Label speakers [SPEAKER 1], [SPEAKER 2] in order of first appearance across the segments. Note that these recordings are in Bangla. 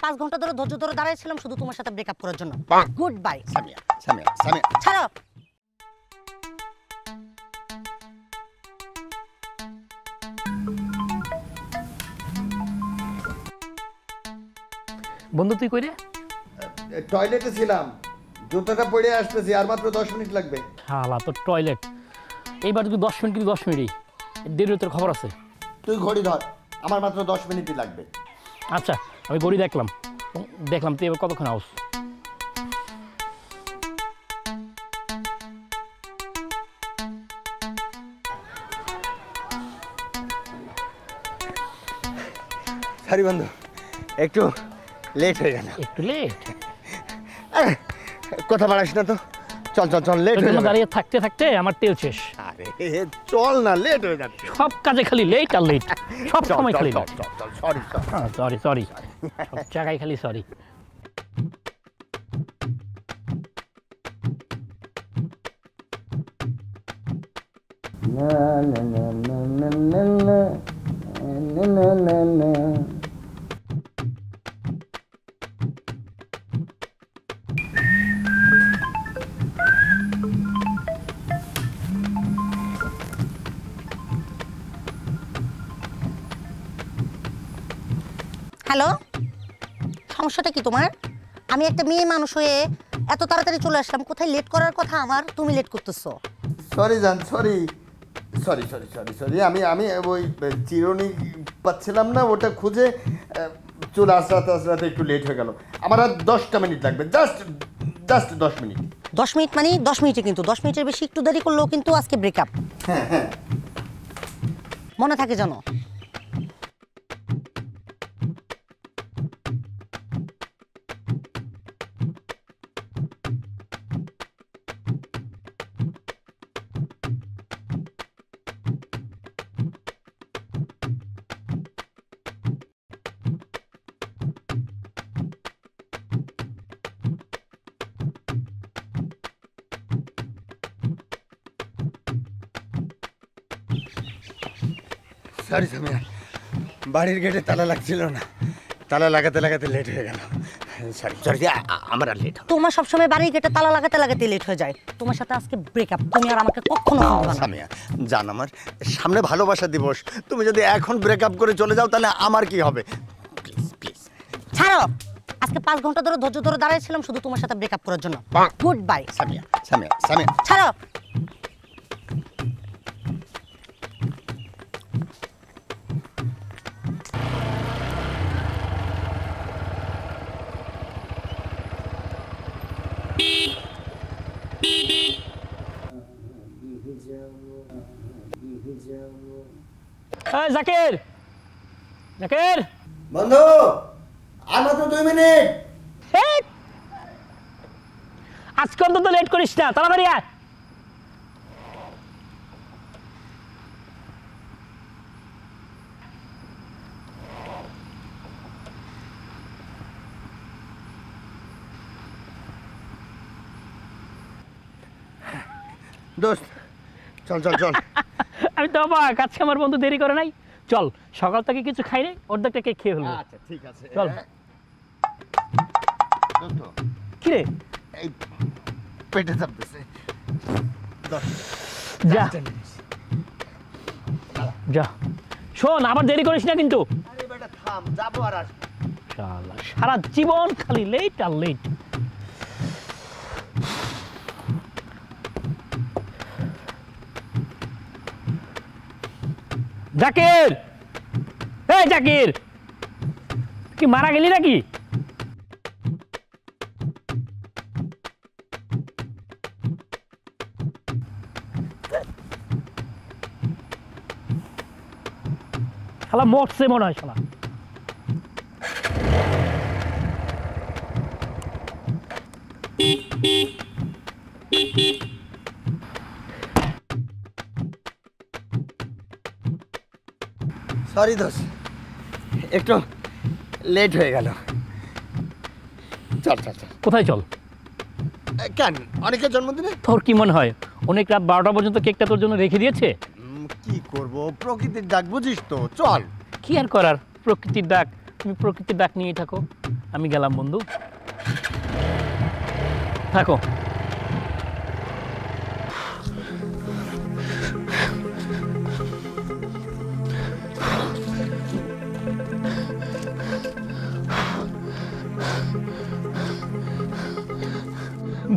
[SPEAKER 1] 5 ঘন্টা ধরে ধৈর্য ধরে দাঁড়াইছিলাম শুধু তোমার সাথে ব্রেকআপ করার জন্য। Good bye.
[SPEAKER 2] সামিয়া সামিয়া সামিয়া
[SPEAKER 1] ছাড়ো।
[SPEAKER 3] বন্ধু তুই কই রে?
[SPEAKER 2] টয়লেটে ছিলাম, জুতোটা পরে আসতেছি, আর মাত্র 10 মিনিট লাগবে।
[SPEAKER 3] শালা তো টয়লেট, এইবার তুই 10 মিনিট কিন্তু 10 মিনিটই, দেরি তোর খবর আছে।
[SPEAKER 2] তুই ঘড়ি ধর, আমার মাত্র 10 মিনিটই লাগবে।
[SPEAKER 3] আচ্ছা আমি ঘড়ি দেখলাম তুই এবার কতক্ষণ আউস?
[SPEAKER 2] সরি বন্ধু, একটু লেট হয়ে গেল।
[SPEAKER 3] একটু লেট?
[SPEAKER 2] কথা বাড়াস না তো, চল চল চল, লেট হয়ে যাবে।
[SPEAKER 3] দাঁড়িয়ে থাকতে থাকতে আমার তেল শেষ।
[SPEAKER 2] আরে চল না, লেট হয়ে যাচ্ছে।
[SPEAKER 3] সব কাজে খালি লেট আর লেট, সব সময় খালি
[SPEAKER 2] চল চল চল, সরি
[SPEAKER 3] সরি সরি, সব জায়গায় খালি সরি।
[SPEAKER 1] হ্যালো, সমস্যাটা কি তোমার? আমি একটা মেয়ে মানুষ হয়ে এত তাড়াতাড়ি চলে আসলাম, কোথায় লেট করার কথা আমার, তুমি লেট করতেছো।
[SPEAKER 2] সরি জান, sorry sorry sorry sorry sorry, আমি ওই চিরুনি পাচ্ছিলাম না, ওটা খুঁজে চলে আসতে আসতে একটু লেট হয়ে গেল। আমার আর 10টা মিনিট লাগবে, জাস্ট 10 মিনিট।
[SPEAKER 1] 10 মিনিট মানে 10 মিনিটে, কিন্তু 10 মিনিটের বেশি একটু দেরি করলেও কিন্তু আজকে ব্রেকআপ।
[SPEAKER 2] হ্যাঁ হ্যাঁ,
[SPEAKER 1] মনে থাকে জানো।
[SPEAKER 2] সরি সামিয়া, বাড়ির গেটে তালা লাগছিল না, তালা লাগাতে লাগাতে লেট হয়ে গেল। সরি সরি, আমার আর লেট।
[SPEAKER 1] তোমার সবসময় বাড়ির গেটে তালা লাগাতে লাগাতে লেট হয়ে যায়। তোমার সাথে আজকে ব্রেকআপ, তুমি আর আমাকে কখনো বলবে না।
[SPEAKER 2] সামিয়া জান, আমার সামনে ভালোবাসা দিবস, তুমি যদি এখন ব্রেকআপ করে চলে যাও তাহলে আমার কি হবে? প্লিজ প্লিজ
[SPEAKER 1] ছাড়ো। আজকে 5 ঘন্টা ধরে ধৈর্য ধরে দাঁড়াইছিলাম শুধু তোমার সাথে ব্রেকআপ করার জন্য। Good bye.
[SPEAKER 2] সামিয়া সামিয়া সামিয়া
[SPEAKER 1] ছাড়ো।
[SPEAKER 3] এই জাকির, জাকির
[SPEAKER 2] বন্ধু, আর মাত্র 2 মিনিট।
[SPEAKER 3] আজকে অন্তত লেট করিস না, তাড়াতাড়ি আয়।
[SPEAKER 2] দোস্ত চল চল চল।
[SPEAKER 3] আমি তো অবাক, আজকে আমার বন্ধু দেরি করে নাই। চল, সকাল থেকে কিছু খাই নাই, অর্ধেকটা কেক খেয়ে হলো।
[SPEAKER 2] আচ্ছা ঠিক আছে,
[SPEAKER 3] চল।
[SPEAKER 2] দোস্ত
[SPEAKER 3] কি রে?
[SPEAKER 2] এই পেটে চাপতেছে।
[SPEAKER 3] যা যা, শোন আবার দেরি করিস না কিন্তু।
[SPEAKER 2] আরে বেটা থাম, যাবো আর আসবো।
[SPEAKER 3] শালা সারা জীবন খালি লেট আর লেট। জাকির, এই জাকির, কি মারা গেলি নাকি? শালা মরছে মনে হয় শালা।
[SPEAKER 2] সরি দোস্ত, একটু লেট হয়ে গেল। চল চল চল।
[SPEAKER 3] কোথায় চল?
[SPEAKER 2] কেন, অনেকের জন্মদিনে?
[SPEAKER 3] তোর কি মনে হয় অনেক রাত 12টা পর্যন্ত কেকটা তোর জন্য রেখে দিয়েছে?
[SPEAKER 2] কি করব, প্রকৃতির ডাক বুঝিস তো, চল।
[SPEAKER 3] কি আর করার, প্রকৃতির ডাক তুমি প্রকৃতির ডাক নিয়েই থাকো, আমি গেলাম বন্ধু, থাকো।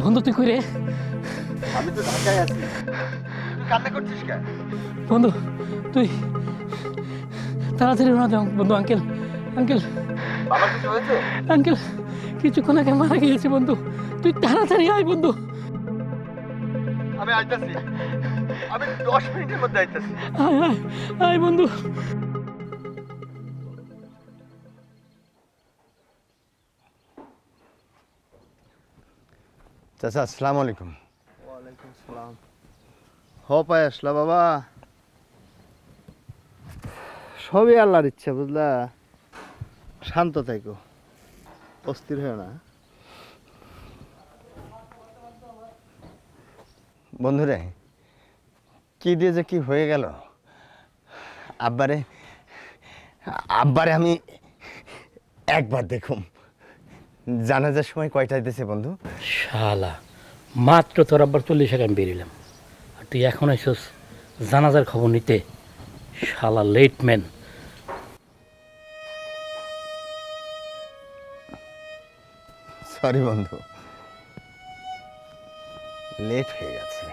[SPEAKER 3] বন্ধু তুই কই রে?
[SPEAKER 2] আমি তো ঢাকায় আছি। তুই কান্না করছিস কেন?
[SPEAKER 3] বন্ধু তুই তাড়াতাড়ি রওনা দাও বন্ধু। আঙ্কেল আঙ্কেল
[SPEAKER 2] বাবা কিছু হয়েছে?
[SPEAKER 3] আঙ্কেল কিছুক্ষণ আগে মারা গিয়েছে বন্ধু, তুই তাড়াতাড়ি আয় বন্ধু।
[SPEAKER 2] আমি আইতাছি, আমি 10 মিনিটের মধ্যে আইতাছি।
[SPEAKER 3] আয় আয় আয় বন্ধু।
[SPEAKER 2] চাচা আসসালামু আলাইকুম। ওয়ালাইকুম সালাম। হ পায় আসলা বাবা।
[SPEAKER 4] সবই আল্লাহর ইচ্ছা, বুঝলা? শান্ত থাকো, অস্থির হয়ে না।
[SPEAKER 2] বন্ধুরে কি দিয়ে যে কি হয়ে গেল। আব্বারে আব্বারে আমি একবার দেখুম। জানাজার সময় কয়টায় দিয়েছে বন্ধু?
[SPEAKER 3] শালা মাত্র তোর আব্বার 40 সেকেন্ড বেরিলাম, আর তুই এখন এসেছিস জানাজার খবর নিতে। শালা লেট ম্যান।
[SPEAKER 2] সরি বন্ধু, লেট হয়ে গেছে।